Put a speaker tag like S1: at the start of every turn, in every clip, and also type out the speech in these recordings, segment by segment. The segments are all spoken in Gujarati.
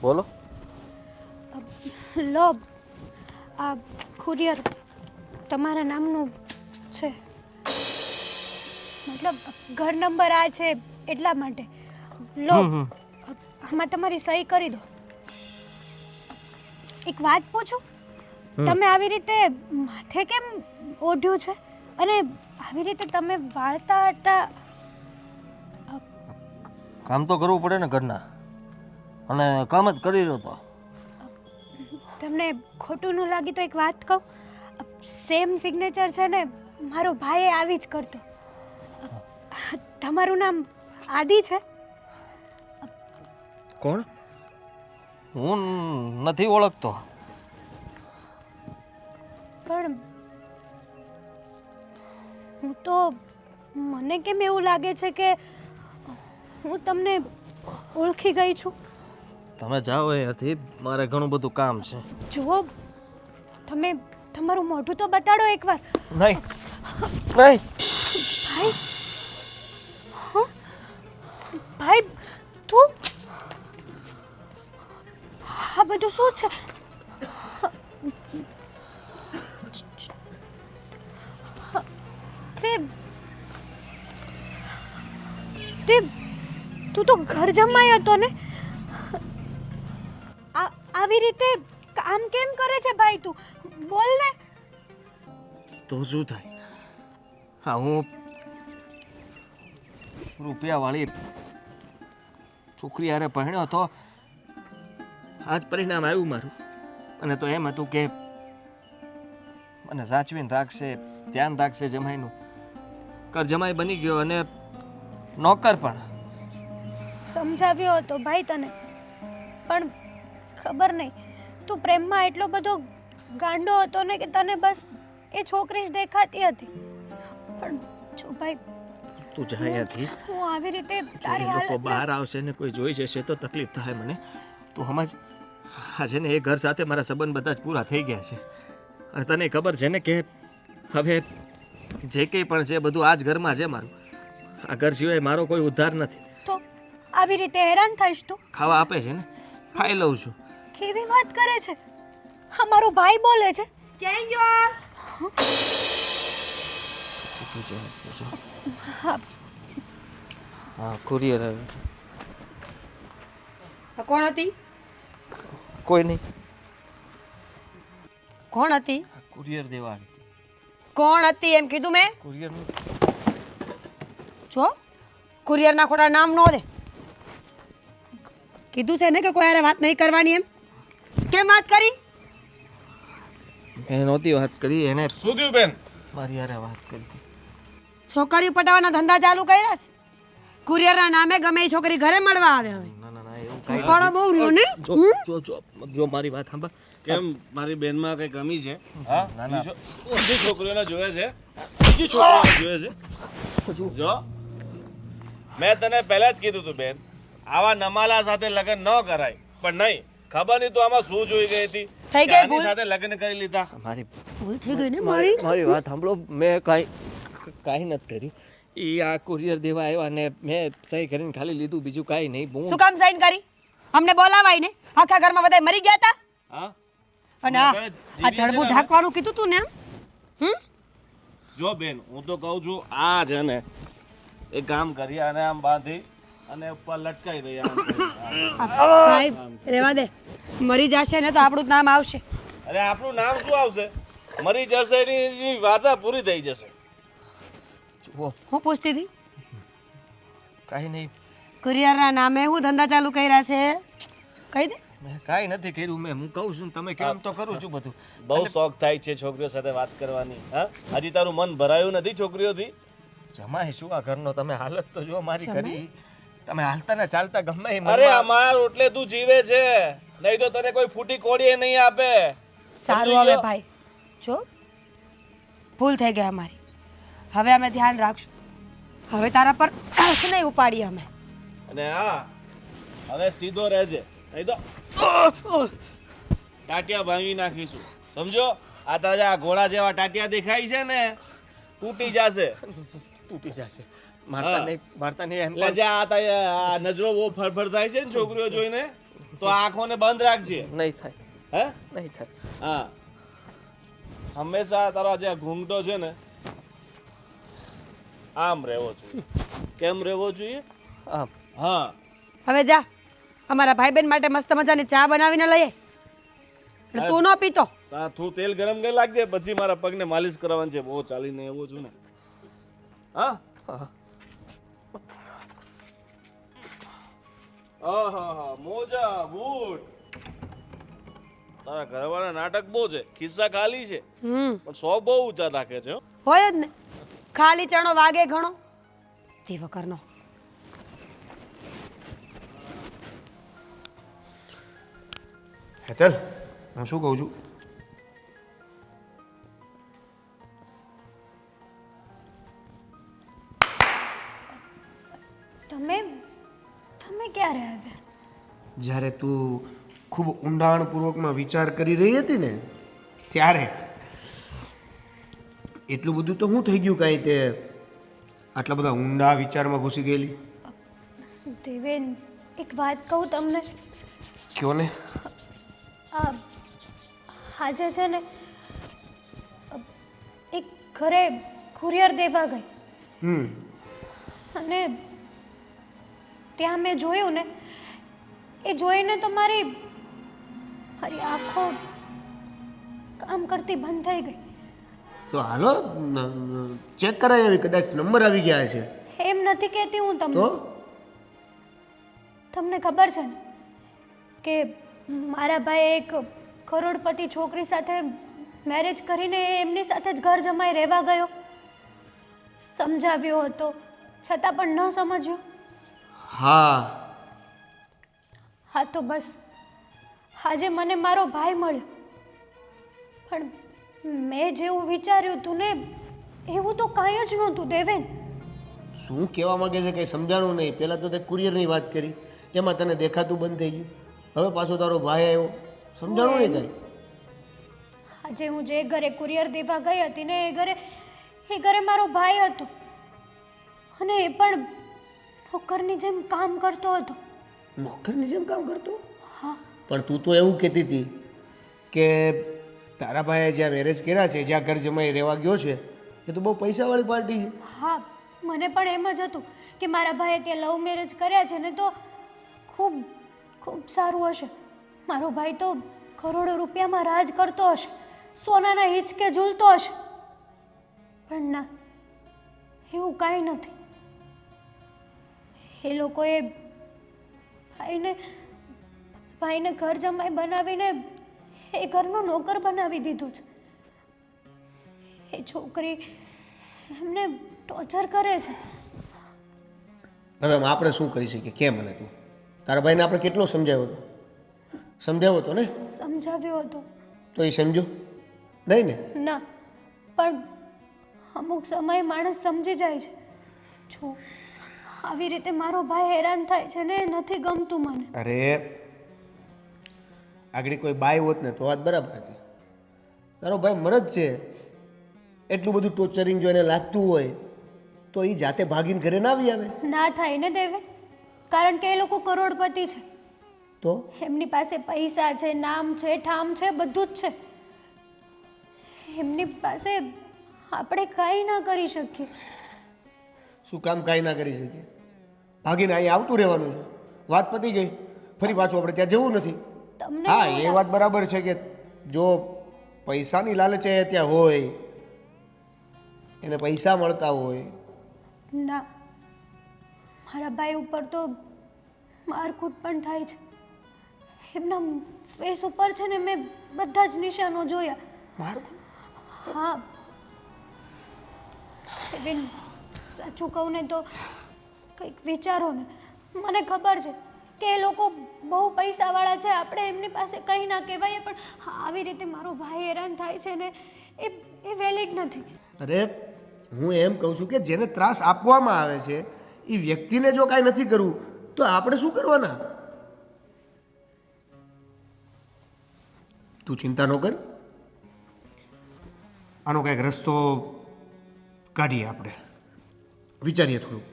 S1: બોલો.
S2: લો આ કુરિયર તમારા નામનું છે, મતલબ ઘર નંબર આ છે એટલા માટે. લો આમાં તમારી સહી કરી દો. એક વાત પૂછું, તમે આવી રીતે માથે કેમ ઓઢ્યું છે અને આવી રીતે તમે વાળતા હતા?
S1: કામ તો કરવું પડે ને ઘરના, અને કામ જ કરી રહ્યો તો.
S2: તમને ખોટું ન લાગી તો એક વાત કહું, સેમ સિગ્નેચર છે ને મારો ભાઈ આવી જ કરતો. તમારું નામ આદિ છે?
S1: કોણ? હું નથી ઓળખતો.
S2: પણ હું તો, મને કેમ એવું લાગે છે કે હું તમને ઓળખી ગઈ છું.
S1: તમે જાઓ અહીંયાથી, મારે ઘણું બધું કામ છે.
S2: જુઓ, તમે તમારું મોઢું તો બતાડો એકવાર.
S1: નહીં નહીં.
S2: ભાઈ, હા ભાઈ, તું આ બધું શું છે? તે તું તો ઘર જમાઈ હતો ને? આવી રીતે કામ કેમ કરે છે ભાઈ તું? બોલ ને.
S1: તો શું થાય? હા, હું રૂપિયાવાળી છોકરી હારે પરણ્યો હતો, આ જ પરિણામ આવ્યું મારું. અને તો એમ હતું કે મને સાચવીને રાખશે, ધ્યાન રાખશે જમાઈનું. કર જમાઈ બની ગયો અને નોકર પણ.
S2: સમજાવ્યો હતો ભાઈ તને, પણ ખબર નહીં, તું પ્રેમમાં એટલો બધો ગાંડો હતો ને કે તને બસ એ છોકરી જ દેખાતી હતી. પણ જો ભાઈ,
S1: તું જા અહીંયાથી.
S2: હું આવી રીતે તારી
S1: લોકો
S2: હાલત
S1: બહાર આવશે ને કોઈ જોઈ જશે તો તકલીફ થાય મને. તું સમજ, આજે ને એ ઘર સાથે મારા સંબંધ બધા જ પૂરા થઈ ગયા છે. અને તને ખબર છે ને કે હવે જે કંઈ પણ છે બધું આ જ ઘરમાં છે મારું. આ ઘર સિવાય મારો કોઈ ઉદ્ધાર નથી.
S2: તો આવી રીતે હેરાન થઈશ તું?
S1: ખાવા આપે છે ને, ખાઈ લઉં છું.
S2: કેવી વાત કરે છે? હા, મારો ભાઈ બોલે છે. ક્યાં ગયો? હા,
S1: હા, કુરિયર આવ્યું.
S3: કોણ હતી?
S1: કોઈ નહીં.
S3: કોણ હતી?
S1: કુરિયર દેવા આવી હતી.
S3: કોણ હતી એમ કીધું મેં?
S1: કુરિયરનું
S3: જો કુરિયરના ખોટા નામ નો દે. કીધું છે ને કે કોઈ હારે વાત નહીં કરવાની એમ. કેમ વાત કરી?
S1: મેં નહોતી વાત કરી, એને
S4: શું થયું બેન?
S1: મારી હારે વાત કરી.
S3: છોકરીઓ પટાવવાના ધંધા ચાલુ કર્યા છે. કુરિયરના નામે ગમે એ છોકરી ઘરે મળવા આવે હવે.
S1: ના ના ના, એવું કાંઈ
S3: ઉપાડો બહુ રહ્યો ને.
S1: જો જો જો જો મારી વાત સાંભળ.
S4: કેમ મારી બેનમાં કઈ કમી છે? હા,
S1: ના, ના.
S4: બીજી છોકરીઓને જોવે છે, બીજી છોકરીઓને જોવે છે. જો મેં તને પહેલા જ કીધું તું બેન, આવા નમાલા સાથે લગ્ન ન કરાય. પણ નહીં, ખબર નહીં તું આમાં શું જોઈ ગઈ હતી.
S3: થઈ
S4: કે
S3: ગઈ
S4: આની
S3: ભૂલ.
S4: સાથે લગ્ન કરી લીધા.
S1: મારી
S3: ભૂલ થઈ ગઈ ને
S1: મારી
S3: મારી.
S1: મારી વાત સાંભળો. મેં કાંઈ નથી કર્યું. એ આ કુરિયર દેવા આવ્યા ને મેં સહી કરીને ખાલી લીધું, બીજું કાંઈ નહીં. હું
S3: શું કામ સાઈન કરી? અમને બોલાવાય ને? આખા ઘરમાં બધા મરી ગયા હતા.
S4: હા,
S3: અને આ જડબું ઢાંકવાનું કીધું તું ને એમ?
S4: જો બેન, હું તો કહું છું આ છે ને એક કામ કરી અને આમ બાંધી અને ઉપર લટકાઈ દઈએ. આમ કરી.
S3: ભાઈ રેવા દે, મરી જશે ને તો આપણું જ નામ આવશે.
S4: અરે આપણું નામ શું આવશે? મરી જશે એની વાર્તા પૂરી થઈ જશે.
S1: જુઓ,
S3: હું પૂછતી હતી
S1: કાંઈ નહીં.
S3: કુરિયરના નામે હું ધંધા ચાલુ કર્યા છે કહી દે.
S1: મેં કાંઈ નથી કર્યું. હું કહું છું ને તમે કેમ તો કરું છું બધું.
S4: બહુ શોખ થાય છે છોકરીઓ સાથે વાત કરવાની. હા, હજી તારું મન ભરાયું નથી છોકરીઓથી?
S1: જમાય શું આ ઘરનો? તમે હાલત તો જો મારી કરી. તમે હાલતા ને ચાલતા ગમે એ
S4: અરે અમારા રોટલે તું જીવે છે, નહીં તો તને કોઈ ફૂટી કોડીએ નહીં આપે.
S3: સારું હવે ભાઈ, જો ભૂલ થઈ ગઈ અમારી. હવે અમે ધ્યાન રાખશું. હવે તારા પર નહીં ઉપાડીએ અમે.
S4: અને હા, હવે સીધો રહેજે, નહીં તો ટાટિયા ભાંગી નાખીશું. સમજો? આ તારા આ ઘોડા જેવા ટાટિયા દેખાય છે ને, તૂટી જશે.
S1: તૂટી જશે. મારતા નહીં એમ
S4: એટલે જે આ નજરો બહુ ફરફર થાય છે ને છોકરીઓ જોઈને, તો આંખોને બંધ રાખજે.
S1: નહીં થાય,
S4: હે?
S1: નહીં થાય.
S4: હા, હંમેશા તારો આ જે ઘૂંઘટો છે ને આમ રહેવો જોઈએ. કેમ રહેવો જોઈએ?
S1: આમ.
S4: હા,
S3: હવે જા અમારા ભાઈબેન માટે મસ્ત મજાની ચા બનાવીને લઈએ એટલે તું ન પીતો.
S4: તા તું તેલ ગરમ કરી લાગજે, પછી મારા પગને માલિશ કરવાની છે. બહુ ચાલીને એવો છું ને. હા,
S1: હા.
S4: આહા, મોજા બૂટ. તારા ઘરવાળા નાટક બહુ છે, ખિસ્સા ખાલી છે પણ સો બહુ ઊંચા રાખે છે હો.
S3: હોય જ ને, ખાલી ચણો વાગે ઘણો તે વગરનો.
S5: હેતલ, હું શું કહું છું?
S2: તમે તમે ક્યારે આવ્યા?
S5: જ્યારે તું ખૂબ ઊંડાણપૂર્વકમાં વિચાર કરી રહી હતી ને ત્યારે. એટલું બધું તો શું થઈ ગયું કાંઈ તે આટલા બધા ઊંડા વિચારમાં ઘૂસી ગયેલી?
S2: દેવેન, એક વાત કહું તમને.
S5: કયો ને.
S2: આ આજે છે ને એક ઘરે કુરિયર દેવા ગઈ અને ત્યાં મેં જોયું ને, એ જોઈને તો મારી આંખો કામ કરતી બંધ થઈ ગઈ.
S5: તો હાલો ચેક કરાય, આવી કદાચ નંબર આવી ગયા છે.
S2: એમ નથી કહેતી હું
S5: તો
S2: તમને. તમને ખબર છે ને કે મારા ભાઈએ એક કરોડપતિ છોકરી સાથે મેરેજ કરીને એમની સાથે જ ઘર જમાઈ રહેવા ગયો. સમજાવ્યો હતો છતાં પણ ન સમજ્યો.
S5: હા,
S2: હા તો બસ આજે મને મારો ભાઈ મળ્યો, પણ મેં જેવું વિચાર્યું હતું ને એવું તો કાંઈ જ નહોતું દેવેન.
S5: શું કહેવા માંગે છે કંઈ સમજાણું નહીં. પહેલાં તો તે કુરિયરની વાત કરી, તેમાં તને દેખાતું બંધ થઈ ગયું. હવે પાછો તારો ભાઈ આવ્યો, સમજાણું નહીં કાંઈ.
S2: આજે હું જે ઘરે કુરિયર દેવા ગઈ હતી ને એ ઘરે મારો ભાઈ હતો અને એ પણ નોકરની જેમ કામ કરતો હતો.
S5: નોકરની જેમ કામ કરતો?
S2: હા,
S5: પણ તું તો એવું કહેતી હતી કે તારા ભાઈએ જ્યાં મેરેજ કર્યા છે, જ્યાં ઘર જમાઈ રહેવા ગયો છે, એ તો બહુ પૈસાવાળી પાર્ટી છે.
S2: હા, મને પણ એમ જ હતું કે મારા ભાઈએ ત્યાં લવ મેરેજ કર્યા છે ને તો ખૂબ ખૂબ સારું હશે. મારો ભાઈ તો કરોડો રૂપિયામાં રાજ કરતો હશે, સોનાના હિંચકે ઝૂલતો હશે. પણ ના, એવું કાંઈ નથી. એ લોકોએ ભાઈને ઘર જમાઈ બનાવીને એ ઘરનો નોકર બનાવી દીધો છે. એ છોકરી એમને ટોર્ચર કરે છે.
S5: હવે આપણે શું કરી શકીએ? કેમ મને તું તારા ભાઈને આપણે કેટલો સમજાવ્યો હતો? સમજાવ્યો હતો ને?
S2: સમજાવ્યો હતો.
S5: તો એ સમજો નહીં ને?
S2: ના, પણ અમુક સમયે માણસ સમજી જાય છે. જો આવી રીતે મારો ભાઈ હેરાન થાય છે ને એ નથી ગમતું મને.
S5: અરે આગળ કોઈ બાઈ હોત ને તો વાત બરાબર હતી. તારો ભાઈ મરદ છે, એટલું બધું ટોર્ચરિંગ જો એને લાગતું હોય તો એ જાતે ભાગીને ઘરે ના આવી આવે?
S2: ના થાય ને દેવે, કારણ કે એ લોકો કરોડપતિ છે.
S5: તો
S2: એમની પાસે પૈસા છે, નામ છે, ઠામ છે, બધું જ છે. એમની પાસે આપણે કાંઈ ના કરી શકીએ.
S5: શું કામ કાંઈ ના કરી શકીએ? ભાગીને અહીંયા આવતું રહેવાનું છે. વાત પતી ગઈ, ફરી પાછું આપણે ત્યાં જવું નથી.
S2: તમને
S5: હા,
S2: કેવું
S5: એ
S2: લાગે?
S5: વાત બરાબર છે કે જો પૈસાની લાલચ એ ત્યાં હોય, એને પૈસા મળતા હોય.
S2: ના, મારા ભાઈ ઉપર તો મારકૂટ પણ થાય છે. એમના ફેસ ઉપર છે ને મેં બધા જ નિશાનો જોયા.
S5: મારું
S2: હા બેન, સાચું કહું ને તો કંઈક વિચારો ને. મને ખબર છે કે એ લોકો બહુ પૈસાવાળા છે, આપણે એમની પાસે કંઈ ના કહેવાય, પણ આવી રીતે મારો ભાઈ હેરાન થાય છે ને એ વેલિડ નથી.
S5: અરે હું એમ કહું છું કે જેને ત્રાસ આપવામાં આવે છે એ વ્યક્તિને જો કાંઈ નથી કરવું તો આપણે શું કરવાના? તું ચિંતા ન કર, આનો કાંઈક રસ્તો કાઢીએ, આપણે વિચારીએ થોડું.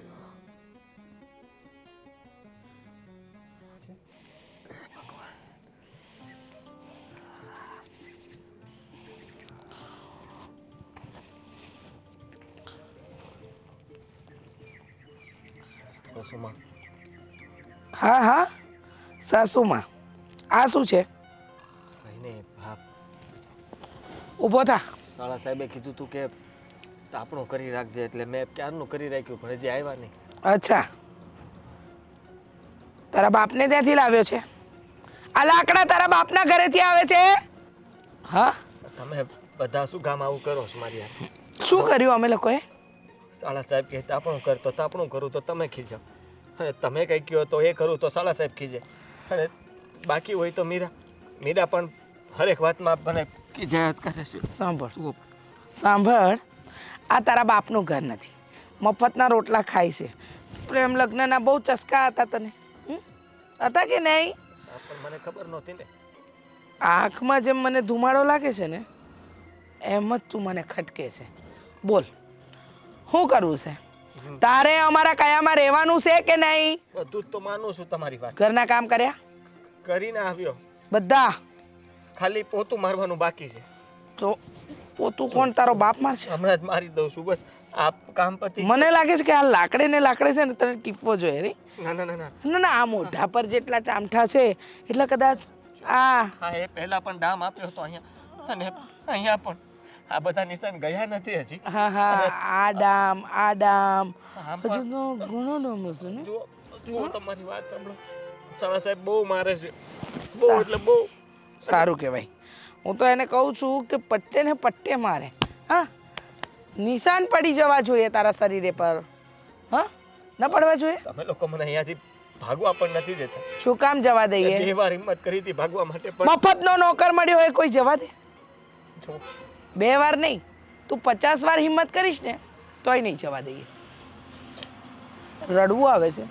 S1: સાસુમાં
S6: હા હા સાસુમાં આ શું છે?
S1: કંઈ નહીં હા
S6: ઊભો થા.
S1: શાળા સાહેબે કીધું તું કે તાપણું કરી રાખજે એટલે મેં ક્યારનું કરી રાખ્યું પણ હજી આવ્યા નહીં.
S6: અચ્છા, તારા બાપને ત્યાંથી લાવ્યો છે? આ લાકડા તારા બાપના ઘરેથી આવે છે? હા,
S1: તમે બધા શું કામ આવું કરો છો મારી યાર?
S6: શું કર્યું અમે લોકોએ?
S1: શાળા સાહેબ કહે તાપણું કર તો તાપણું કરું તો તમે ખીજાવ, અને તમે કંઈ કહો તો એ કરું તો શાળા સાહેબ ખીજે, અને બાકી હોય તો મીરા પણ હરેક વાતમાં મને ખીજાયાત કરે છે.
S6: સાંભળ સાંભળ, આ તારા બાપનું ઘર નથી, મફતના રોટલા ખાય છે. પ્રેમ લગ્નના બહુ ચસ્કા હતા તને, હતા કે નહીં?
S1: પણ મને ખબર નહોતી ને.
S6: આંખમાં જેમ મને ધુમાડો લાગે છે ને એમ જ તું મને ખટકે છે. બોલ શું કરવું છે તારે? અમારા કયામાં રહેવાનું છે કે નહીં?
S1: બધું જ તો માનું છું તમારી વાત.
S6: ઘરના કામ કર્યા?
S1: કરીને આવ્યો,
S6: બધા?
S1: ખાલી પોતું મારવાનું બાકી છે.
S6: તો પોતું કોણ, તારો બાપ મારશે?
S1: હમણાં જ મારી દઉં છું બસ. આ કામ પતી.
S6: મને લાગે છે કે આ લાકડે ને લાકડે છે ને તને ટીપવો જોઈએ નહીં?
S1: ના ના ના ના
S6: ના ના, આ મોઢા પર જેટલા ચામઠા છે એટલે કદાચ આ
S1: હા એ પહેલા પણ ડામ આપ્યો હતો અહીંયા, અને અહીંયા પણ આ બધા નિશાન ગયા નથી હજી.
S6: હા હા, આ ડામ
S1: આમ
S6: હજુ
S1: પણ
S6: તો ઘણો ડામ હશે ને?
S1: જુઓ જુઓ તમારી વાત સાંભળો, શાળા સાહેબ બહુ મારે છે, બહુ એટલે બહુ.
S6: સારું કહેવાય. હું તો એને કહું છું કે પટ્ટે ને પટ્ટે મારે. હા, નિશાન પડી જવા જોઈએ તારા શરીરે પર. હા, ન પડવા જોઈએ.
S1: તમે લોકો મને અહીંયાથી ભાગવા પણ નથી દેતા.
S6: શું કામ જવા દઈએ?
S1: બે વાર હિંમત કરી હતી ભાગવા માટે પણ
S6: મફતનો નોકર મળ્યો હોય કોઈ જવા દે?
S1: જો
S6: 2 વાર નહીં, તું 50 વાર હિંમત કરીશ ને તોય નહીં જવા દઈએ. રડવું આવે છે?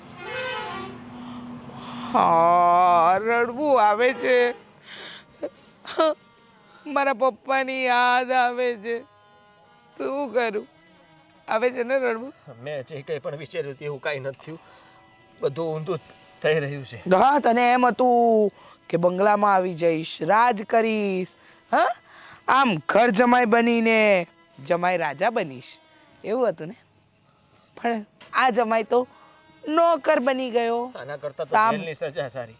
S6: હા, રડવું આવે છે. મારા પપ્પાની યાદ આવે છે. શું કરું? આવે છે ને રડવું?
S1: મેં જે કંઈ પણ વિચાર્યું હતું એવું કાંઈ નથી થયું, બધું ઊંધું થઈ રહ્યું છે.
S6: હા, તને એમ હતું કે બંગલામાં આવી જઈશ, રાજ કરીશ, હા આમ ઘર જમાઈ બનીને જમાઈ રાજા બનીશ, એવું હતું ને? પણ આ જમાઈ તો નોકર બની ગયો.
S1: આના કરતાં તો
S6: સામ-
S1: જેલની સજા સારી.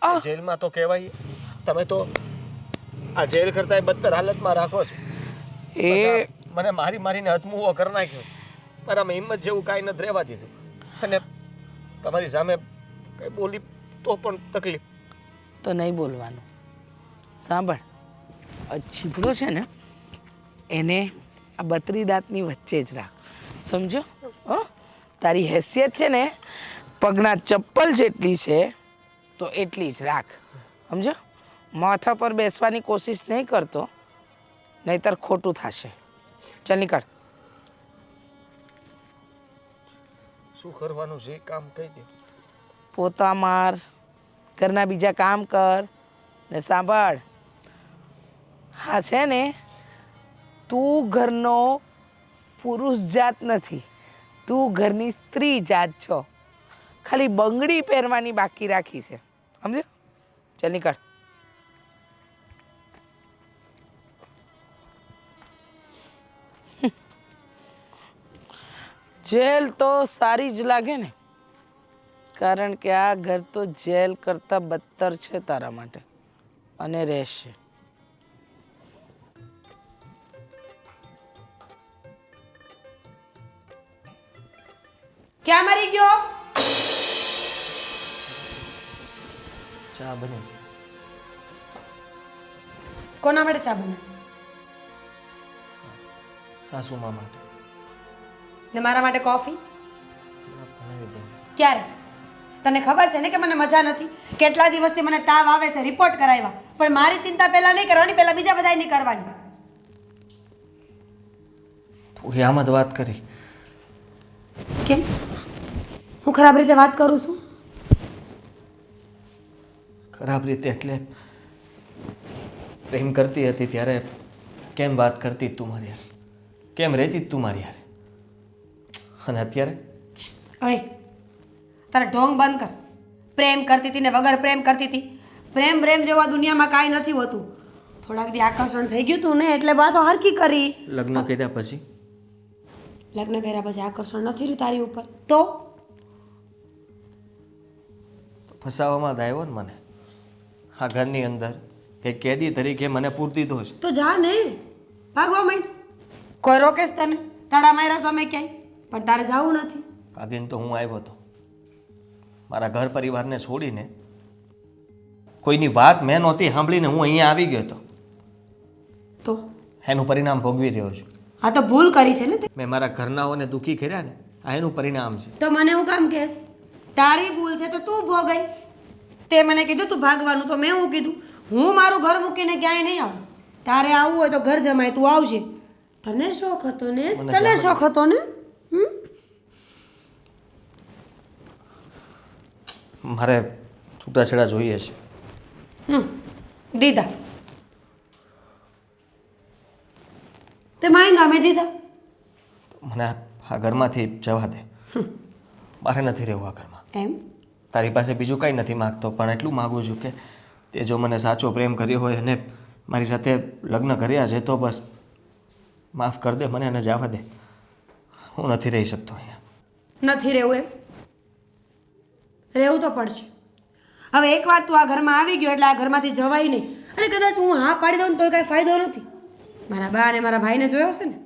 S6: આહ!
S1: જેલમાં તો કહેવાય, તમે તો આ જેલ કરતાં બદતર હાલતમાં રાખો છો.
S6: એ
S1: મને મારી મારીને હથમુવો કરી નાખ્યો. મારામાં હિંમત જેવું કાંઈ નથી રહેવા દીધું, અને તમારી સામે કંઈ બોલી તો પણ તકલીફ.
S6: તો નહીં બોલવાનું. સાંભળ, આ છીપડો છે ને એને આ બત્રી દાંતની વચ્ચે જ રાખ, સમજો? હં, તારી હેસિયત છે ને પગના ચપ્પલ જેટલી છે તો એટલી જ રાખ, સમજો? માથા પર બેસવાની કોશિશ નહીં કરતો, નહીતર ખોટું થશે. ચાલ નીકળ.
S1: શું કરવાનું છે એ કામ કહી દે.
S6: પોતા માર, ઘરના બીજા કામ કર, ને સાંભળ, હા છે ને તું ઘરનો પુરુષ જાત નથી, તું ઘરની સ્ત્રી જાત છો. ખાલી બંગડી પહેરવાની બાકી રાખી છે, સમજો? ચાલ નીકળ. જેલ તો સારી જ લાગે ને, કારણ કે આ ઘર તો જેલ કરતાં બદતર છે તારા માટે, અને રહેશે. ક્યાં મરી ગયો?
S1: ચા બને.
S3: કોના માટે ચા બને?
S1: સાસુમા માટે
S3: ને મારા માટે કોફી?
S1: બનાવી દઉં.
S3: ક્યારે? તને ખબર છે ને કે મને મજા નથી? કેટલા દિવસથી મને તાવ આવે છે, રિપોર્ટ કરાવ્યા, પણ મારી ચિંતા પહેલા નહીં કરવાની, પહેલા બીજા બધાની કરવાની.
S1: તું આમ જ વાત કરી.
S3: કેમ? હું ખરાબ રીતે વાત કરું છું?
S1: ખરાબ રીતે એટલે પ્રેમ કરતી હતી ત્યારે કેમ વાત કરતી તું મારી યાર, કેમ રહેતી તું મારી યાર, અને અત્યારે
S3: ઓય, તારા ઢોંગ બંધ કર. પ્રેમ કરતી હતી ને વગર પ્રેમ કરતી હતી. પ્રેમ જેવા દુનિયામાં કાંઈ નથી હોતું. થોડાક દી આકર્ષણ થઈ ગયું તું ને એટલે વાતો હરકી કરી.
S1: લગ્ન કર્યા પછી
S3: લગ્ન કર્યા પછી આકર્ષણ નથી રહ્યું તારી ઉપર તો?
S1: ફસાવામાં જ આવ્યો ને મને આ ઘરની અંદર કે કેદી તરીકે મને પૂરતી દો છે.
S3: તો જા ને, ભાગવા માંડ. કોઈ રોકેશ તને તારા મારા સામે ક્યાંય? પણ તારે જવું નથી.
S1: ભાગીને તો હું આવ્યો હતો મારા ઘર પરિવારને છોડીને. કોઈની વાત મેં નહોતી સાંભળીને હું અહીંયા આવી ગયો હતો.
S3: તો
S1: એનું પરિણામ ભોગવી રહ્યો છું.
S3: આ તો ભૂલ કરી છે ને તે.
S1: મેં મારા ઘરનાઓને દુઃખી કર્યા ને, આ એનું પરિણામ છે.
S3: તો મને હું કામ કહેશ? તારી ભૂલ છે તો તું ભોગઈ. તે મને કીધું તું ભાગવાનું, તો મેં હું કીધું હું મારું ઘર મૂકીને ક્યાંય નહીં આવું. તારે આવવું હોય તો ઘર જમાય તું આવશે. તને શોખ હતો ને? તને શોખ હતો ને?
S1: મારે છૂટાછેડા જોઈએ છે.
S3: દીધા તે માંગ્યા, મેં દીધા.
S1: મને આ ઘરમાંથી જવા દે. મારે નથી રહેવું આ ઘરમાં.
S3: એમ?
S1: તારી પાસે બીજું કંઈ નથી માગતો, પણ એટલું માગું છું કે તે જો મને સાચો પ્રેમ કર્યો હોય અને મારી સાથે લગ્ન કર્યા છે તો બસ માફ કરી દે મને અને જવા દે. હું નથી રહી શકતો અહીંયા.
S3: નથી રહેવું એમ? રહેવું તો પડશે. હવે એકવાર તું આ ઘરમાં આવી ગયો એટલે આ ઘરમાંથી જવાય નહીં. અને કદાચ હું હા પાડી દઉં ને તોય કાંઈ ફાયદો નથી. મારા બા અને મારા ભાઈને જોયો છે ને,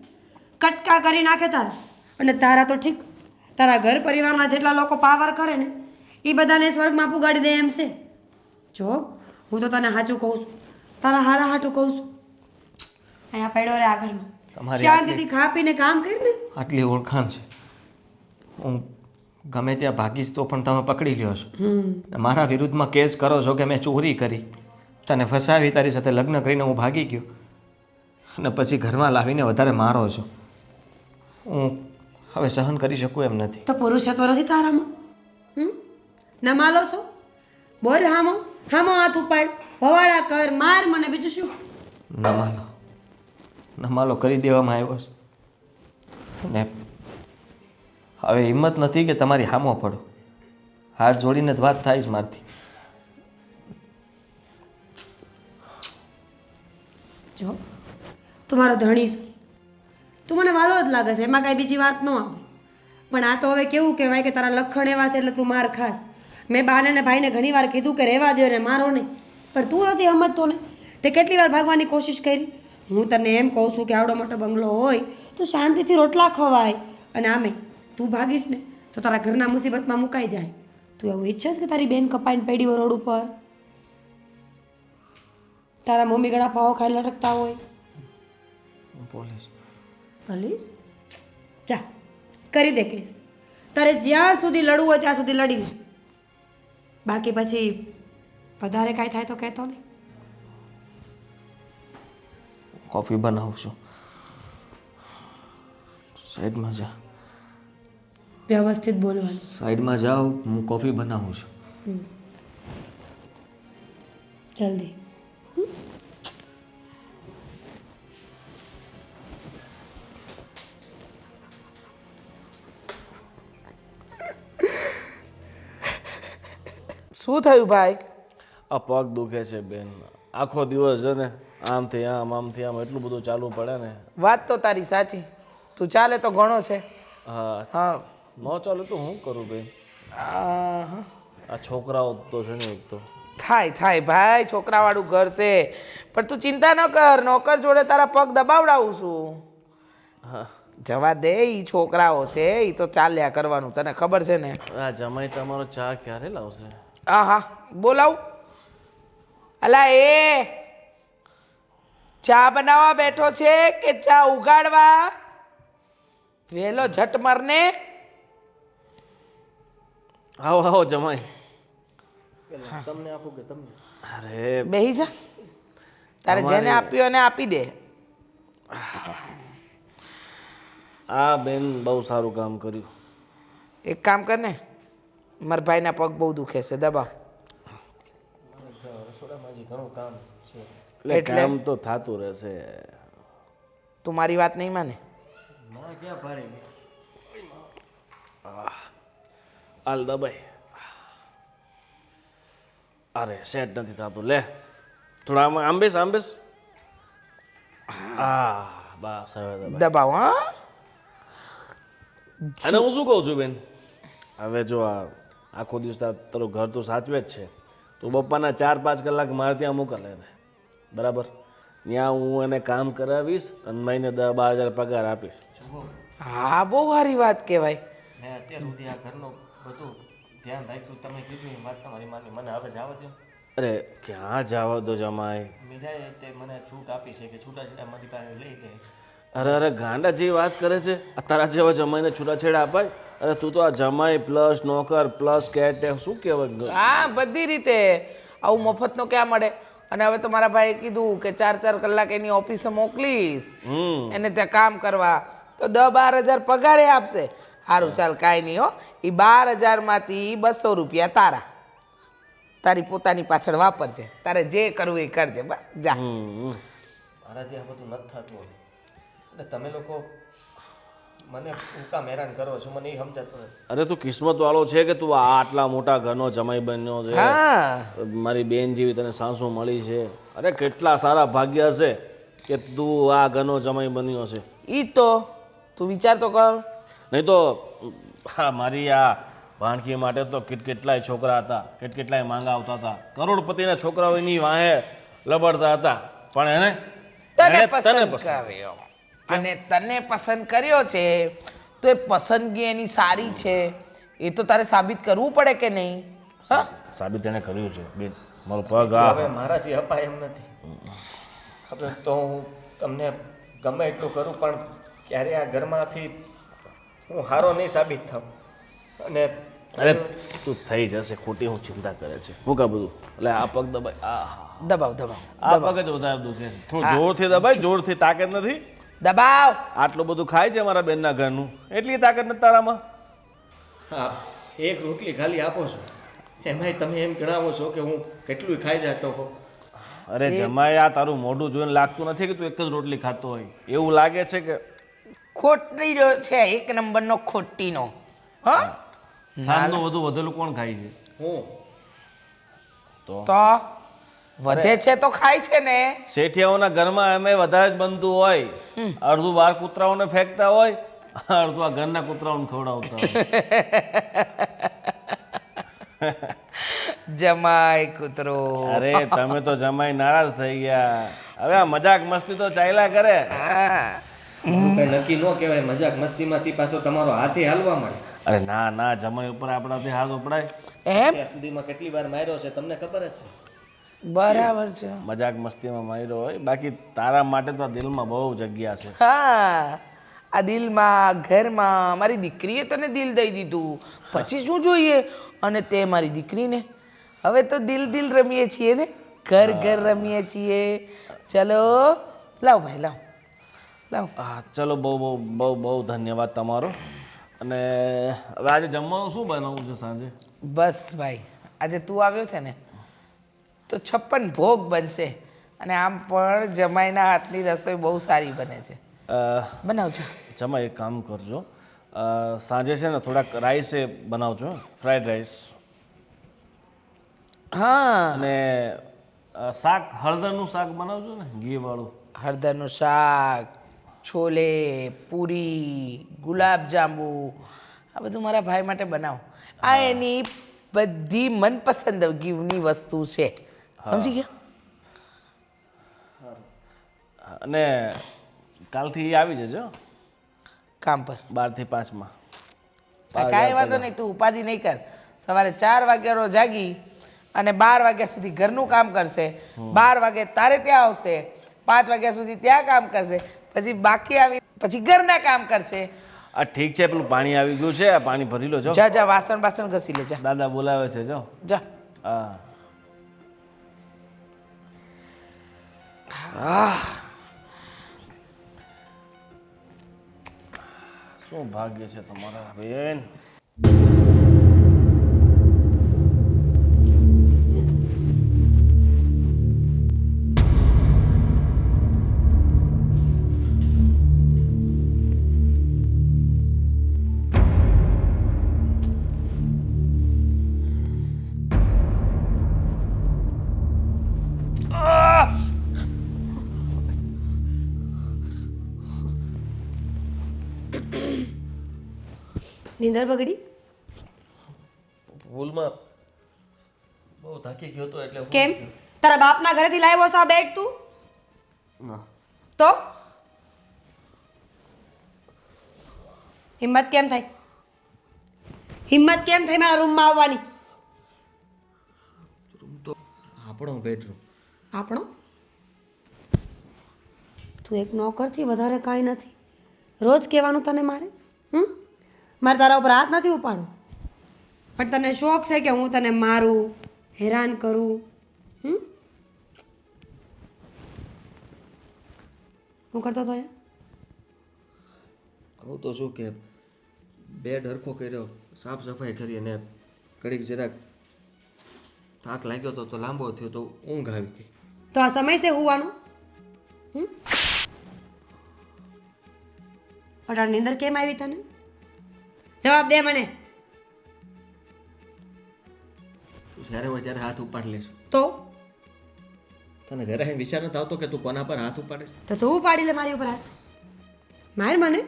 S3: કટકા કરી નાખે તારા. અને તારા તો ઠીક, તારા ઘર પરિવારના જેટલા લોકો પાવર કરે ને એ બધાને સ્વર્ગમાં પુગાડી દે એમ છે. જો હું તો તને સાચું કહું છું, તારા હારા હાટું કહું છું. અહીંયા પડ્યો રે આ ઘરમાં,
S1: તમારી
S3: શાંતિથી ખા પીને કામ કર ને.
S1: આટલી ઓળખાણ છે, હું ગમે ત્યાં ભાગીશ તો પણ તમે પકડી લ્યો છો. અને મારા વિરુદ્ધમાં કેસ કરો છો કે મેં ચોરી કરી, તને ફસાવી, તારી સાથે લગ્ન કરીને હું ભાગી ગયો અને પછી ઘરમાં લાવીને વધારે મારો છો. હું હવે સહન કરી શકું એમ નથી.
S3: તો પુરુષત્વ નથી તારામાં? નમાલો છો? બોલ હામો હામો, હાથ ઉપાડ, ભવાડા કર, માર મને, બીજું શું?
S1: નમાલો કરી દેવામાં આવ્યો છે ને હવે હિંમત નથી કે તમારી હામો પડો. હાથ જોડીને જ વાત થાય જ મારથી.
S3: જો તું મારો ધણી છે, તું મને વાલો જ લાગે છે, એમાં કાંઈ બીજી વાત ન આવે. પણ આ તો હવે કેવું કહેવાય કે તારા લખણ એવા છે એટલે તું માર ખાસ. મેં બાને ને ભાઈને ઘણી વાર કીધું કે રહેવા દો ને મારો નહીં, પણ તું નથી સમજતો ને. તે કેટલી વાર ભાગવાની કોશિશ કરી. હું તને એમ કહું છું કે આવડો મોટો બંગલો હોય તો શાંતિથી રોટલા ખવાય. અને આમે તું ભાગીશ ને તો તારા ઘરના મુસીબતમાં મુકાઈ જાય. તું એવું ઈચ્છે કે તારી બેન કપાઈને પડી હોય રોડ ઉપર, તારા મમ્મી ગળા પાવો ખાઈ લટકતા હોય? પોલીસ જા કરી દે કેસ. તારે જ્યાં સુધી લડવું હોય ત્યાં સુધી લડી લે. બાકી પછી વધારે કાંઈ થાય તો કહેતો નહીં.
S1: કોફી બનાવું છું, સાઈડમાં જા.
S3: વ્યવસ્થિત બોલવાનું.
S1: સાઈડમાં જાઓ, હું કોફી બનાવું છું.
S3: જલ્દી.
S6: શું થયું ભાઈ?
S4: આ પગ દુખે છે બેન. આખો દિવસ છે ને આમથી આમથી આમ એટલું બધું ચાલવું પડે ને.
S6: વાત તો તારી સાચી, તું ચાલે તો ઘણો છે.
S4: હા
S6: હા
S4: ન ચાલે તો હું કરું બેન?
S6: આ
S4: આ છોકરાઓ તો છે ને એક તો
S6: થાય ભાઈ, છોકરાવાળું ઘર છે. પણ તું ચિંતા ન કર, નોકર જોડે તારા પગ દબાવડાવું છું.
S4: હા
S6: જવા દે, ઈ છોકરાઓ છે, ઈ તો ચાલ્યા કરવાનું, તને ખબર છે ને.
S4: આ જમાઈ તમારો ચા ક્યારે લાવશે?
S6: હા બોલાવ. અલા એ ચા બનાવવા બેઠો છે કે ચા ઉગાડવા? વેલો ઝટ મરને.
S4: આવો આવો જમાઈ.
S1: તમને આપું કે તમને?
S4: અરે
S6: બેહી જા, તારે જેને આપ્યો એને આપી દે.
S4: આ બેન બહુ સારું કામ કર્યું.
S6: એક કામ કર ને, મારા ભાઈના પગ બહુ દુખે છે, દબાવ.
S4: એટલે કામ તો થાતું રહેશે.
S6: તું મારી વાત નહીં માને?
S4: હાલ દબાઈ. અરે સેટ નથી થતું. લે થોડા આમ આંબેસ. હા બસ હવે દબાઈ.
S6: દબાવ. હા
S4: અને હું શું કહું છું બેન, હવે જો આ આખો દિવસ તારું ઘર તો સાચવે જ છે. તું બપ્પાના 4-5 કલાક મારે ત્યાં મોકલે એને, બરાબર? ત્યાં હું એને કામ કરાવીશ અને મહિને 10-12 હજાર પગાર આપીશ.
S6: હા, બહુ સારી વાત કહેવાય.
S1: મેં અત્યાર સુધી આ ઘરનું બધું ધ્યાન રાખ્યું. તમે કીધું એ વાત તમારી માની. મને હવે જવા દો.
S4: અરે ક્યાં જવા દો જમાઈ?
S1: મીરાએ તે મને છૂટ આપી છે કે છૂટાછેડા મારી પાસે લઈ લે.
S4: અરે ગાંડા જેવી વાત કરે છે. આ તારા જેવા જમાઈને છૂટાછેડા અપાય? અરે તું તો આ જમાઈ પ્લસ નોકર પ્લસ કેટ શું કહેવાય?
S6: હા, બધી રીતે આવું મફતનો ક્યાં મળે. અને હવે તો મારા ભાઈએ કીધું કે 4-4 કલાક એની ઓફિસે મોકલીશ એને ત્યાં કામ કરવા, તો 10-12 હજાર પગારે આપશે. સારું, ચાલ કાંઈ નહીં હો. એ 12,000માંથી 200 રૂપિયા તારી પોતાની પાછળ વાપરજે. તારે જે કરવું એ કરજે, બસ જા.
S1: મારાથી આ બધું નથી થતું એટલે તમે લોકો મને હું કામ હેરાન કરો છો, મને એ સમજાતું નથી.
S4: અરે તું કિસ્મત વાળો છે કે તું આટલા મોટા ઘરનો જમાઈ બન્યો છે.
S6: હા,
S4: મારી બેન જેવી તને સાસુ મળી છે. અરે કેટલા સારા ભાગ્ય હશે કે તું આ ઘરનો જમાઈ બન્યો છે.
S6: ઈ તો તું વિચાર તો કર.
S4: નહીં તો હા, મારી આ ભાણકી માટે તો કેટલાય છોકરા હતા, કેટલાય માંગા આવતા હતા. કરોડપતિના છોકરાઓ એની વાહે લબડતા હતા, પણ એને
S6: તને પસંદ કર્યો. અને તને પસંદ કર્યો છે તો એ પસંદગી એની સારી છે એ તો તારે સાબિત કરવું પડે કે નહીં? હા,
S4: સાબિત એને કર્યું છે બેન. મારો પગ
S1: હવે મારાથી અપાય એમ નથી. હવે તો હું તમને ગમે એટલું કરું પણ ક્યારે આ ઘરમાંથી હું હારો નહીં સાબિત થાઉં. અને
S4: અરે તું થઈ જશે, ખોટી હું ચિંતા કરે છે. હું કા બધું એટલે આ પગ દબાય.
S6: દબાવ દબાવ
S4: આ પગ જ વધારે દુખે છે. થોડું જોરથી દબાય, જોરથી. તાકાત નથી.
S6: દબાવ.
S4: આટલું બધું ખાય છે મારા બેનના ઘરનું, એટલી તાકાત નથી તારામાં.
S1: હા, એક રોટલી ખાલી આપો છો એમાંય તમે એમ ગણાવો છો કે હું કેટલું ખાઈ જતો હોઉં.
S4: અરે જમાઈ, આ તારું મોઢું જોઈને લાગતું નથી કે તું એક જ રોટલી ખાતો હોય. એવું લાગે છે કે
S6: ખોટી છે, એક નંબરનો ખોટીનો. હા,
S4: સાંજનું વધેલું કોણ ખાય છે?
S1: હું
S6: તો વધે છે તો ખાય છે ને.
S4: શેઠિયાઓના ઘરમાં એમ વધારે જ બનતું હોય. અડધું બહાર કૂતરાઓને ફેંકતા હોય, અડધું આ ઘરના કૂતરાઓને ખવડાવતા હોય.
S6: જમાઈ કૂતરો.
S4: અરે તમે તો જમાઈ નારાજ થઈ ગયા. હવે આ મજાક મસ્તી તો ચાલ્યા કરે.
S1: કઈ નક્કી ન કહેવાય. મજાક મસ્તીમાંથી પાછો તમારો હાથે હાલવા માંડે.
S4: અરે ના ના, જમાઈ ઉપર આપણાથી હાથ ઉપડાય?
S6: એમ
S1: ત્યાં સુધીમાં કેટલી વાર માર્યો છે તમને ખબર જ છે.
S6: બરાબર છે.
S4: મજાક મસ્તીમાં માર્યો હોય, બાકી તારા માટે તો દિલમાં બહુ જગ્યા છે.
S6: હા, આ દિલમાં ઘરમાં મારી દીકરીએ તને દિલ દઈ દીધું, પછી શું જોઈએ? અને તે મારી દીકરીને હવે તો દિલ રમીએ છીએ ને, ઘર રમીએ છીએ. ચલો લાવ ભાઈ, લાવ.
S4: હા ચલો, બહુ બહુ બહુ બહુ ધન્યવાદ તમારો. અને હવે આજે જમવાનું શું બનાવવું છે સાંજે?
S6: બસ ભાઈ, આજે તું આવ્યો છે ને તો 56 ભોગ બનશે. અને આમ પણ જમાઈના હાથની રસોઈ બહુ સારી બને છે. બનાવજો.
S4: જમાઈ એક કામ કરજો, સાંજે છે ને થોડાક રાઈસ એ બનાવજો, ફ્રાઈડ રાઈસ.
S6: હા,
S4: અને શાક, હળદરનું શાક બનાવજો ને, ઘી વાળું.
S6: હળદરનું શાક, છોલે, પૂરી, ગુલાબજાંબુ, આ બધું મારા ભાઈ માટે બનાવો. આ એની બધી મનપસંદ ગીવની વસ્તુ છે, સમજી ગયા?
S4: અને કાલથી આવી જજો
S6: કામ પર
S4: 12 થી 5 માં.
S6: કાંઈ વાંધો નહીં, તું ઉપાધિ નહીં કર. સવારે 4 વાગ્યાનો જાગી અને 12 વાગ્યા સુધી ઘરનું કામ કરશે. 12 વાગે તારે ત્યાં આવશે, 5 વાગ્યા સુધી ત્યાં કામ કરશે, પછી બાકી આવી પછી ઘરના કામ કરશે.
S4: આ ઠીક છે, પેલું પાણી આવી ગયું છે, આ પાણી ભરી લો. જો
S6: જા વાસણ ઘસી લે, જા.
S4: દાદા બોલાવે છે, જો.
S6: જા.
S4: શું ભાગ્ય છે તમારા બેન.
S3: નીંદર બગડી?
S1: ભૂલમાં બહુ થાકી ગયો હતો એટલે હું-
S3: કેમ તારા બાપના ઘરેથી લાવ્યો છો આ બેગ તું?
S1: ના
S3: તો હિંમત કેમ થઈ? હિંમત કેમ થઈ મારા રૂમમાં આવવાની?
S1: રૂમ તો આપણો બેડરૂમ.
S3: આપણો? તું એક નોકરથી વધારે કાંઈ નથી. રોજ કહેવાનું તને મારે મારે તારા ઉપર હાથ નથી ઉપાડવું, પણ તને શોખ છે કે હું તને મારું, હેરાન કરું. હું કરતો તો
S1: કહું તો શું કે બેડ હરખો કર્યો, સાફ સફાઈ કરી અને ઘડીક જરાક થાક લાગ્યો તો લાંબો થયો તો ઊંઘ આવી ગઈ.
S3: તો આ સમય છે હોવાનો? અટાણની અંદર કેમ આવી તને? જવાબ દે મને.
S1: તું જ્યારે હોય ત્યારે હાથ ઉપાડ લેશ.
S3: તો
S1: તને જરાય વિચાર નથી આવતો કે તું કોના પર હાથ ઉપાડે છે?
S3: તો તું ઉપાડી લે મારી ઉપર હાથ. માર મને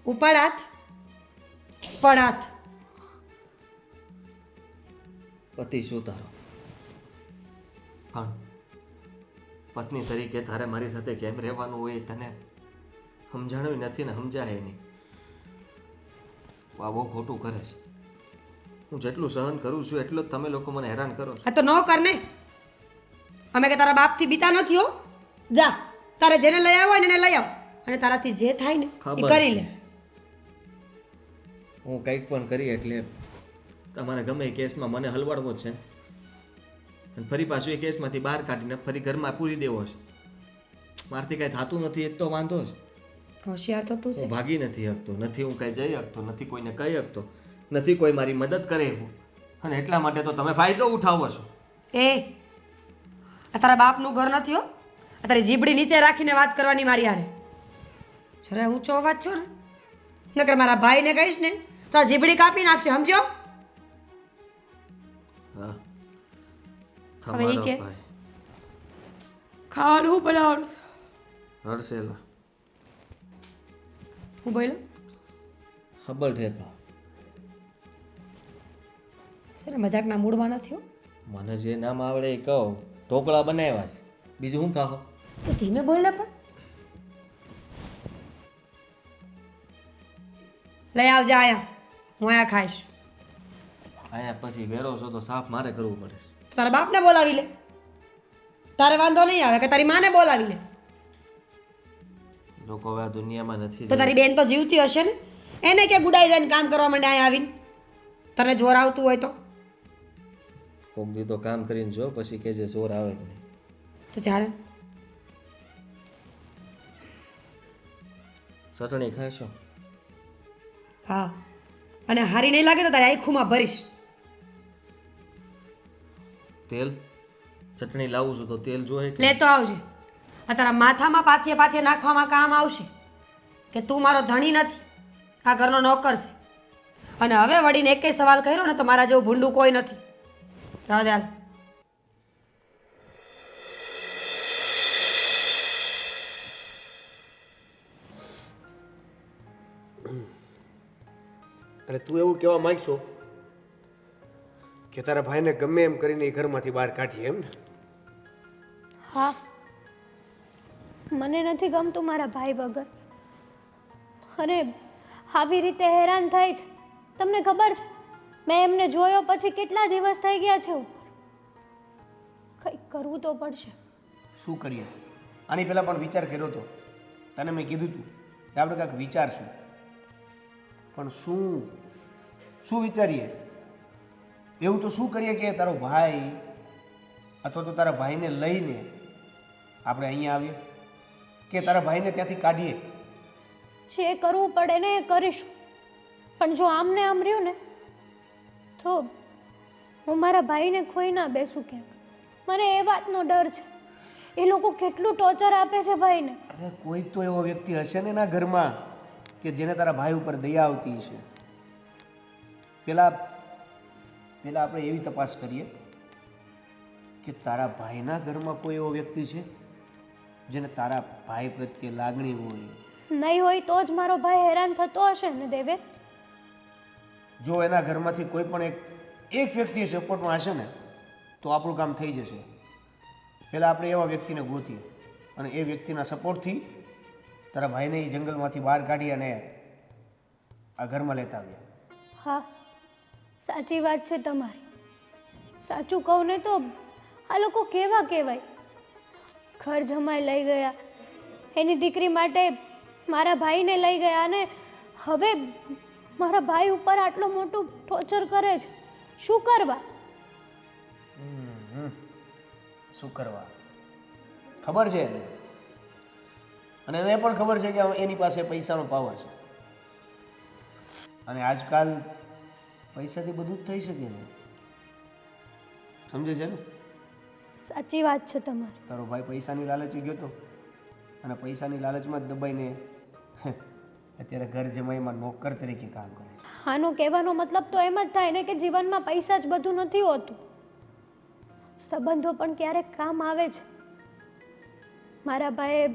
S3: ઉપાડ હાથ, ઉપાડ હાથ.
S1: પતિ શું તારો? પણ પત્ની તરીકે તારે મારી સાથે કેમ રહેવાનું હોય તને સમજાણું નથી ને સમજાય નહીં. આ બહુ ખોટું કરે છે. હું જેટલું સહન કરું છું એટલું જ તમે લોકો મને હેરાન કરો છો.
S3: આ તો ન કર ને. અમે કે તારા બાપથી બીતા નથી હો. જા તારે જેને લઈ આવો હોય ને એને લઈ આવ, અને તારાથી જે થાય ને એ
S1: ખબર
S3: કરી લે.
S1: છે. હું કંઈક પણ કરી એટલે તમારે ગમે એ કેસમાં મને હલવાડવો જ છે અને ફરી પાછું એ કેસમાંથી બહાર કાઢીને ફરી ઘરમાં પૂરી દેવો છે. મારથી કાંઈ થતું નથી એ જ તો વાંધો છે.
S3: હોશિયાર તો તું છે.
S1: હું ભાગી નથી શકતો, નથી હું કાંઈ જઈ શકતો, નથી કોઈને કહી શકતો, નથી કોઈ મારી મદદ કરે એવું, અને એટલા માટે તો તમે ફાયદો ઉઠાવો છો.
S3: એ આ તારા બાપનું ઘર નથી હો. આ તારી જીબડી નીચે રાખીને વાત કરવાની મારી હારે. જરા ઊંચો અવાજ છો ને નકર મારા ભાઈને કહીશ ને તો આ જીબડી કાપી નાખશે, સમજો?
S1: હા
S3: હવે ઈ
S1: તમારો
S3: કે?
S1: ભાઈ
S3: ખાવાનું હું બનાવવાનું?
S1: હર્ષેલા
S3: હું બોલ્યો
S1: હબલ ઠેકા.
S3: છે ને મજાકના મૂડમાં નથી હો.
S1: મને જે નામ આવડે એ કહો. ઢોકળા બનાવ્યા છે, બીજું શું ખાઓ?
S3: તો ધીમે બોલ ને. પણ લઈ આવજે આયા, હું આયા ખાઈશ.
S1: અહીંયા પછી વેરો છો તો સાફ મારે કરવું પડે છે.
S3: તો તારા બાપને બોલાવી લે, તારે વાંધો નહીં આવે. કે તારી માને બોલાવી લે.
S1: લોકો હવે આ દુનિયામાં નથી.
S3: તો તારી બેન તો જીવતી હશે ને, એને કે ગુડાઈ જઈને કામ કરવા માંડે અહીંયા આવીને. તને જોર આવતું હોય તો
S1: કોક દી તો કામ કરીને જો, પછી કે જે જોર આવે કે નહીં.
S3: તો ચાલે.
S1: ચટણી ખાશો?
S3: હા, અને હારી નહીં લાગે તો તારી આખુમાં ભરીશ.
S1: તેલ ચટણી લાવું છું તો તેલ જોઈએ કે
S3: લેતો આવજે. આ તારા માથામાં પાથીએ પાથીએ નાખવામાં કામ આવશે કે તું મારો ધણી નથી, આ ઘરનો નોકર છે. અને હવે વળીને એકેય સવાલ કર્યો ને તો મારા જેવું ભૂંડું કોઈ નથી. જાઓ દે હાલ.
S5: અને તું એવું કહેવા માંગશો કે તારા ભાઈને ગમે એમ કરીને એ ઘરમાંથી બહાર કાઢીએ એમ ને?
S2: હા, મને નથી ગમતું મારા ભાઈ વગર, અને આવી રીતે હેરાન થાય છે. તમને ખબર છે મેં એમને જોયો પછી કેટલા દિવસ થઈ ગયા છે ઉપર. કંઈક કરવું તો પડશે.
S5: શું કરીએ? આની પહેલાં પણ વિચાર કર્યો હતો, તને મેં કીધું હતું કે આપણે કાંઈક વિચારશું, પણ શું વિચારીએ? એવું તો શું કરીએ કે તારો ભાઈ અથવા તો તારા ભાઈને લઈને આપણે અહીંયા આવીએ, કે તારા ભાઈને ત્યાંથી કાઢીએ?
S2: જે કરવું પડે ને એ કરીશું, પણ જો આમને આમ રહ્યું ને તો હું મારા ભાઈને ખોઈ ના બેસું ક્યાંક. મને એ વાતનો ડર છે. એ લોકો કેટલું ટોર્ચર આપે છે ભાઈને.
S5: અરે કોઈ તો એવો વ્યક્તિ હશે ને એના ઘરમાં કે જેને તારા ભાઈ ઉપર દયા આવતી હશે. પેલા આપણે એવી તપાસ કરીએ કે તારા ભાઈના ઘરમાં કોઈ એવો વ્યક્તિ છે જેને તારા ભાઈ પ્રત્યે લાગણી હોય.
S2: નહીં હોય તો જ મારો ભાઈ હેરાન થતો હશે ને દેવે.
S5: જો એના ઘરમાંથી કોઈ પણ એક એક વ્યક્તિ સપોર્ટમાં હશે ને તો આપણું કામ થઈ જશે. પહેલાં આપણે એવા વ્યક્તિને ગોતીએ અને એ વ્યક્તિના સપોર્ટથી તારા ભાઈને એ જંગલમાંથી બહાર કાઢી અને આ ઘરમાં લેતા આવ્યા.
S2: હા, સાચી વાત છે તમારી. સાચું કહું ને તો આ લોકો કેવા કહેવાય. ઘર જમાઈ લઈ ગયા, એની દીકરી માટે મારા ભાઈને લઈ ગયા અને હવે મારા ભાઈ ઉપર આટલું મોટું ટોર્ચર કરે છે. શું કરવા?
S5: શું કરવા ખબર છે એને, અને એને પણ ખબર છે કે એની પાસે પૈસાનો પાવર છે અને આજકાલ પૈસાથી બધું જ થઈ શકે છે. સમજે છે ને?
S2: સાચી વાત છે તમારી.
S5: તારો ભાઈ પૈસાની લાલચે ગયો હતો અને પૈસાની લાલચમાં જ દબાઈને અત્યારે ઘર જમાઈમાં નોકર તરીકે કામ કરે છે.
S2: આનો કહેવાનો મતલબ તો એમ જ થાય ને કે જીવનમાં પૈસા જ બધું નથી હોતું. સંબંધો પણ ક્યારેક કામ આવે છે. મારા ભાઈએ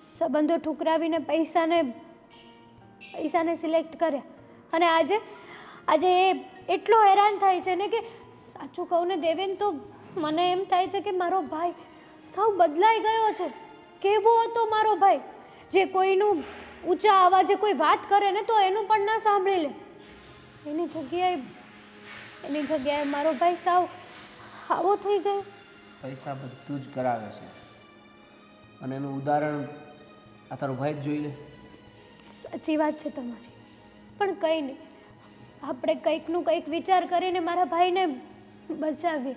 S2: સંબંધો ઠુકરાવીને પૈસાને સિલેક્ટ કર્યા અને આજે એ એટલો હેરાન થાય છે ને કે સાચું કહું ને દેવેન, તો મને એમ થાય છે કે મારો ભાઈ સાવ બદલાઈ ગયો છે. કેવો હતો મારો ભાઈ, જે કોઈનું ઊંચા અવાજે કોઈ વાત કરે ને તો એનું પણ ના સાંભળી લે. એની જગ્યાએ મારો ભાઈ સાવ આવો થઈ ગયો.
S5: પૈસા બધું જ કરાવે છે અને એનું ઉદાહરણ આ તારો ભાઈ જ જોઈ લે.
S2: સાચી વાત છે તમારી, પણ કંઈ નહીં, આપણે કંઈકનું કંઈક વિચાર કરીને મારા ભાઈને બચાવીએ.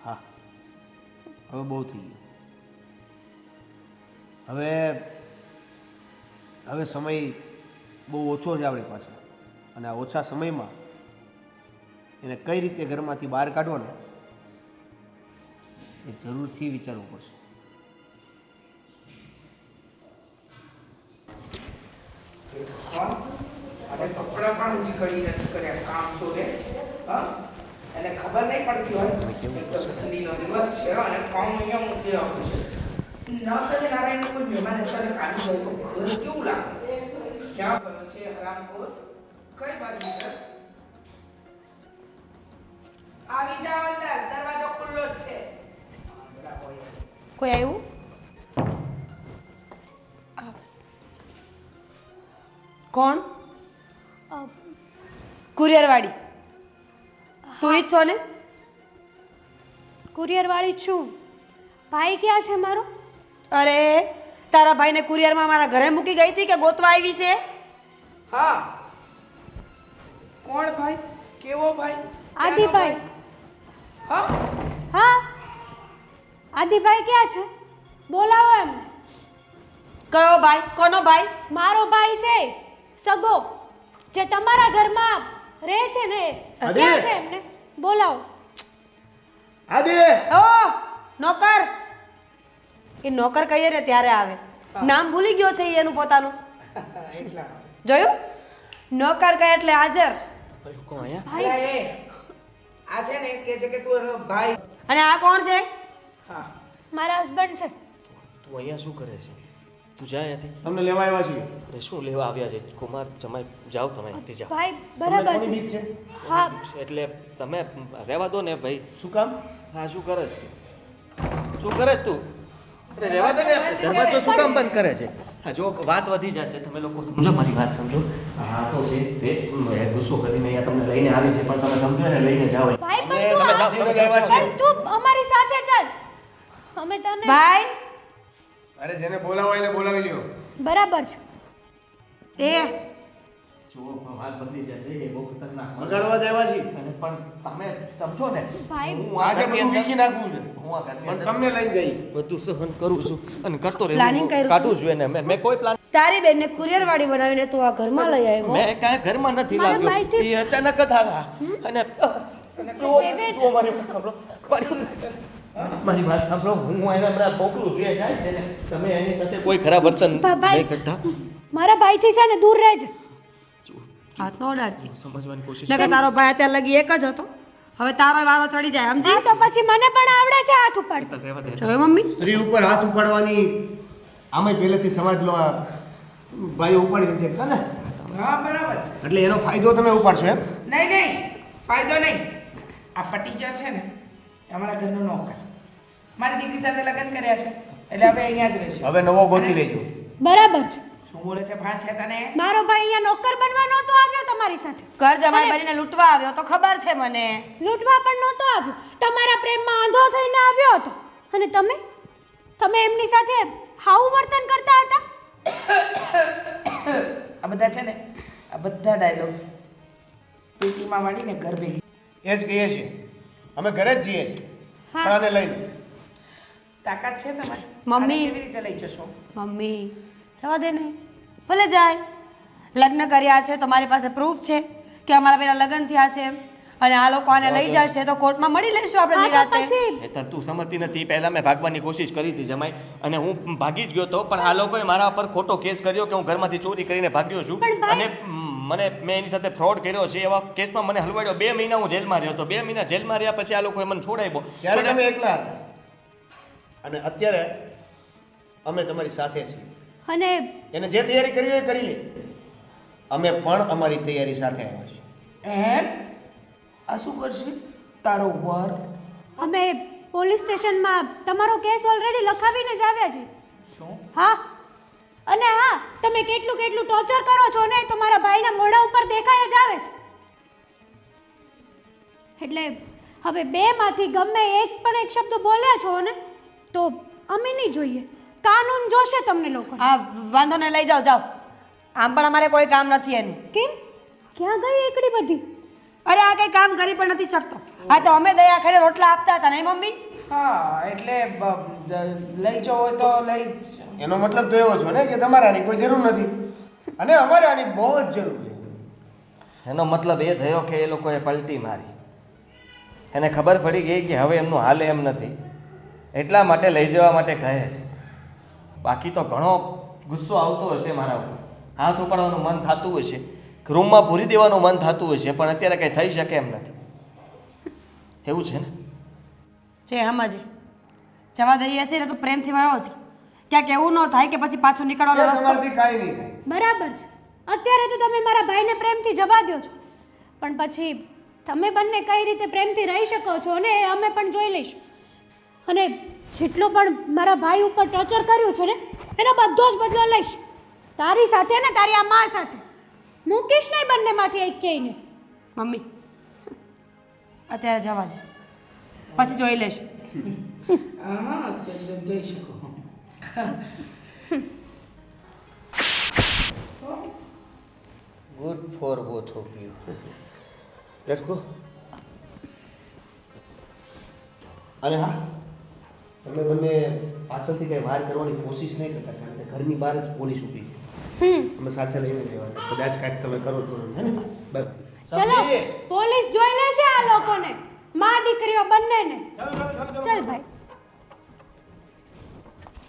S5: હા, હવે બહુ થઈ ગયું. હવે સમય બહુ ઓછો છે આપણી પાસે અને આ ઓછા સમયમાં એને કઈ રીતે ઘરમાંથી બહાર કાઢવો ને એ જરૂરથી વિચારવું પડશે.
S6: અને કપડાં પણ ઊંચી કરી નથી કર્યા, કામ છોડે. એને ખબર નહીં પડતી હોય તો ઠંડીનો દિવસ છે અને કામ અહીંયા મૂકી રાખું છે. ન કરે નારાયણ કોઈ મહેમાન અત્યારે કાઢી હોય તો ઘર કેવું લાગે? ક્યાં ગયો છે હરામખોર? કઈ બાજુ છે? આવી જાવ અંદર, દરવાજો ખુલ્લો જ છે.
S3: કોઈ આવ્યું? કોણ? કુરિયરવાળી તું જ છો ને?
S2: કુરિયરવાળી છું. ભાઈ ક્યાં છે મારો?
S3: અરે તારા ભાઈને કુરિયરમાં મારા ઘરે મૂકી ગઈ હતી કે ગોતવા આવી છે?
S6: હા. કોણ ભાઈ? કેવો ભાઈ?
S2: આદિભાઈ.
S6: હા.
S2: હા, આદિભાઈ ક્યાં છે? બોલાવો એમને.
S3: કયો ભાઈ? કોનો ભાઈ?
S2: મારો ભાઈ છે, સગો, જે તમારા ઘરમાં રહે છે ને. ક્યાં છે એમને? બોલાવો.
S5: આદિ!
S3: ઓ નોકર! એ નોકર કહીએ ને ત્યારે આવે. નામ ભૂલી ગયો છે ઈ એનું પોતાનું. જોયું? નોકર કહે એટલે હાજર.
S1: કોણ અહીંયા?
S2: ભાઈ,
S6: આ છે ને કે છે કે તું એનો ભાઈ.
S3: અને આ કોણ છે?
S6: હા.
S2: મારા હસબન્ડ છે.
S1: તું અહીંયા શું કરે છે? તું જા અહીંયાથી.
S5: તમને લેવા આવ્યા છીએ.
S1: અરે શું લેવા આવ્યા છે? કુમાર જમાઈ જાઓ, તમે અહીંથી જાઓ.
S2: ભાઈ બરાબર
S5: કોની
S2: છે.
S5: બીક છે?
S2: હા,
S1: એટલે તમે રહેવા દો ને ભાઈ.
S5: શું કામ?
S1: હા, શું કરે છે? શું કરે છે તું? અરે રહેવા દે ને, દરવાજો શું કામ બંધ કરે છે? હા, જો વાત વધી જશે, તમે લોકો સમજો મારી વાત સમજો. હા તો છે તે ગુસ્સો કરીને અહીંયા તમને લઈને આવી છે, પણ તમે સમજો ને લઈને જાઓ.
S2: ભાઈ
S5: અમે
S2: પણ તું
S5: સમજીને જ આવ્યા છીએ.
S2: પણ તું અમારી સાથે ચાલ. અમે તને
S3: ભાઈ
S5: અરે જેને બોલાવો એને બોલાવી લ્યો.
S2: બરાબર છે.
S3: એ
S1: જો વાત બદલી જશે, એ બહુ ખતરનાક.
S5: વગાડવા જ આવ્યા છીએ.
S1: અને પણ તમે સમજો ને,
S2: ભાઈ
S1: હું આ
S5: આજે
S1: ઘરની
S5: બધું
S1: અંદર-
S5: વીખી નાખવું છે
S1: હું આ ઘરની
S5: પણ
S1: અંદર
S5: તમને લઈને જઈ.
S1: બધું સહન કરું છું અને કરતો
S3: Planning કર્યું
S1: કાઢવું જોઈએ ને. મેં કોઈ પ્લાન
S3: તારી બેનને કુરિયરવાળી બનાવીને તું આ ઘરમાં લઈ આવ્યો.
S1: મેં કાંઈ ઘરમાં નથી
S2: મારા
S1: લાવ્યો.
S2: ભાઈથી-
S1: એ અચાનક જ આવ્યા અને જુઓ જુઓ મારી વાત સાંભળો. મારી વાત સાંભળો, હું એને હમણાં મોકલું છું, એ જાય છે ને, તમે એની સાથે કોઈ ખરાબ વર્તન
S2: ભાઈ.
S1: નહીં કરતા.
S2: મારા ભાઈથી છે ને દૂર રહેજે.
S3: હાથ નો અડાડતી.
S1: સમજવાની કોશિશ
S3: નકર તારો ભાઈ અત્યારે લગી એક જ હતો. હવે તારો વારો ચડી જાય સમજી?
S2: હા, તો પછી મને પણ આવડે છે હાથ ઉપાડ.
S1: કરતા રહેવા દે.
S3: જોયું મમ્મી?
S5: સ્ત્રી ઉપર હાથ ઉપાડવાની આમાંય પહેલેથી સમાજનો આ ભાઈઓ ઉપાડી નથી શકતા ને.
S6: હા બરાબર છે.
S5: એટલે એનો ફાયદો તમે ઉપાડશો એમ?
S6: નહીં નહીં ફાયદો નહીં. આ ટીચર છે ને એ અમારા ઘરનો નોકર. મારી દીકરી સાથે લગ્ન કર્યા છે એટલે હવે અહીંયા જ રહેશે.
S5: હવે નવો ગોતી લેજો.
S2: બરાબર છે.
S6: શું બોલે છે ભાન છે તને?
S2: મારો ભાઈ અહીંયા નોકર બનવા નહોતો આવ્યો તમારી સાથે.
S3: ઘર જમાઈ બનીને લૂંટવા આવ્યો તો ખબર છે મને.
S2: લૂંટવા પણ નહોતો આવ્યો. તમારા પ્રેમમાં આંધળો થઈને આવ્યો હતો. અને તમે એમની સાથે હાવું વર્તન કરતા હતા.
S6: આ બધા છે ને આ બધા ડાયલોગ્સ પેટીમાં વાળીને ઘર ભેગી.
S5: એ જ કહીએ છીએ અમે ઘરે જ જઈએ છીએ પણ આને લઈને.
S6: તાકાત છે તમારી?
S3: મમ્મી.
S6: આને કેવી રીતે લઈ જશો?
S3: મમ્મી જવા દે ને, ભલે જાય. લગ્ન કર્યા છે તો મારી પાસે પ્રૂફ છે કે અમારા બેના લગ્ન થયા છે અને આ લોકો આને લઈ જશે તો કોર્ટમાં મળી લઈશું આપણે
S2: હા, તો
S3: નિરાતે.
S2: પછી
S1: હેતર તું સમજતી નથી. પહેલા મેં ભાગવાની કોશિશ કરી હતી જમાઈ, અને હું ભાગી જ ગયો હતો, પણ આ લોકોએ મારા પર ખોટો કેસ કર્યો કે હું ઘરમાંથી ચોરી કરીને ભાગ્યો છું.
S2: પણ ભાઈ-
S1: અને મેં એની સાથે ફ્રોડ કર્યો છે. એવા કેસમાં મને હલવાડ્યો. 2 મહિના હું જેલમાં રહ્યો હતો. 2 મહિના જેલમાં રહ્યા પછી આ લોકોએ મને છોડાવ્યો.
S5: ત્યારે તમે એકલા હતા અને અત્યારે અમે તમારી સાથે છીએ.
S2: અને
S5: એને જે તૈયારી કરવી હોય એ કરી લે. અમે પણ અમારી તૈયારી સાથે આવ્યા છીએ.
S6: એમ આ શું કરશે તારો વર?
S2: અમે પોલીસ સ્ટેશનમાં તમારો કેસ ઓલરેડી લખાવીને જ આવ્યા છીએ.
S6: શું?
S2: હા, અને હા, તમે કેટલું ટોર્ચર કરો છો ને તો મારા ભાઈના મોઢા ઉપર દેખાય જ આવે છે. એટલે હવે 2 માંથી ગમે એક શબ્દ બોલ્યા છો ને તો અમે નહીં જોઈએ. કાનૂન જોશે તમને લોકો.
S3: હા વાંધો ને લઈ જાઓ જાઓ. આમ પણ અમારે કોઈ કામ નથી એનું.
S2: કેમ? ક્યાં ગઈ એકડી બધી?
S3: અરે આ કઈ કામ કરી પણ નથી શકતો. આ તો અમે દયા ખાઈને રોટલા આપતા હતા નહીં મમ્મી?
S6: હા એટલે લઈ જાઓ હોય તો લઈ
S5: એનો મતલબ તો એવો છો ને કે તમારે આની કોઈ જરૂર નથી અને અમારે આની બહુ જ જરૂર છે.
S1: એનો મતલબ એ થયો કે એ લોકોએ પલટી મારી. એને ખબર પડી ગઈ કે હવે એમનું હાલે એમ નથી, એટલા માટે લઈ જવા માટે કહે છે. બાકી તો ઘણો ગુસ્સો આવતો હશે મારા ઉપર, હાથ ઉપાડવાનું મન થતું હશે, રૂમમાં પૂરી દેવાનું મન થતું હશે, પણ અત્યારે કંઈ થઈ શકે એમ નથી. એવું છે ને?
S3: છે સમજે. જવા દઈએ છીએ ને તો પ્રેમથી વયો છે. ક્યાંક એવું ન થાય કે પછી પાછું નીકળવાનો રસ્તો.
S5: તમારાથી કાંઈ નહીં થાય.
S2: બરાબર છે. અત્યારે તો તમે મારા ભાઈને પ્રેમથી જવા દો છો, પણ પછી તમે બંને કઈ રીતે પ્રેમથી રહી શકો છો ને એ અમે પણ જોઈ લઈશું. અને જેટલો પણ મારા ભાઈ ઉપર ટોર્ચર કર્યું છે ને એનો બધો જ બદલો લઈશ. તારી સાથે ને તારી આ મા સાથે. મૂકીશ નહીં બંનેમાંથી એક ક્યાંય નહીં.
S3: મમ્મી અત્યારે જવા દે, પછી જોઈ લેશું.
S6: હા જઈ શકો.
S5: Good for both of you. Let's go. અને હા, તમે બંને પાછળથી કંઈ વાર કરવાની કોશિશ નહીં કરતા, કારણ કે ઘરની બહાર જ પોલીસ ઊભી છે. અમે સાથે લઈને જવાના. કદાચ કાંઈક તમે કરો છો હે ને? બસ.
S2: ચલો, પોલીસ જોઈ લેશે આ લોકોને, મા દીકરીઓ બંનેને. ચાલ ભાઈ.